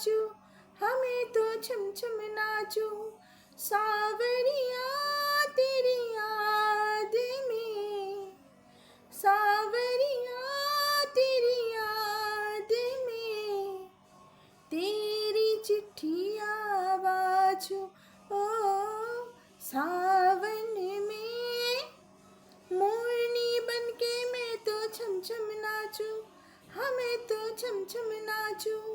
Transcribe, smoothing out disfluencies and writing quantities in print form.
नाचूं, हमें तो छम छम नाचूं। सावरिया तेरी याद में, सावरिया तेरी याद में, तेरी चिट्ठियाँ बाजूं ओ सावन में। मोरनी बनके मैं तो छम छम नाचूं, हमें तो छम छम नाचूं।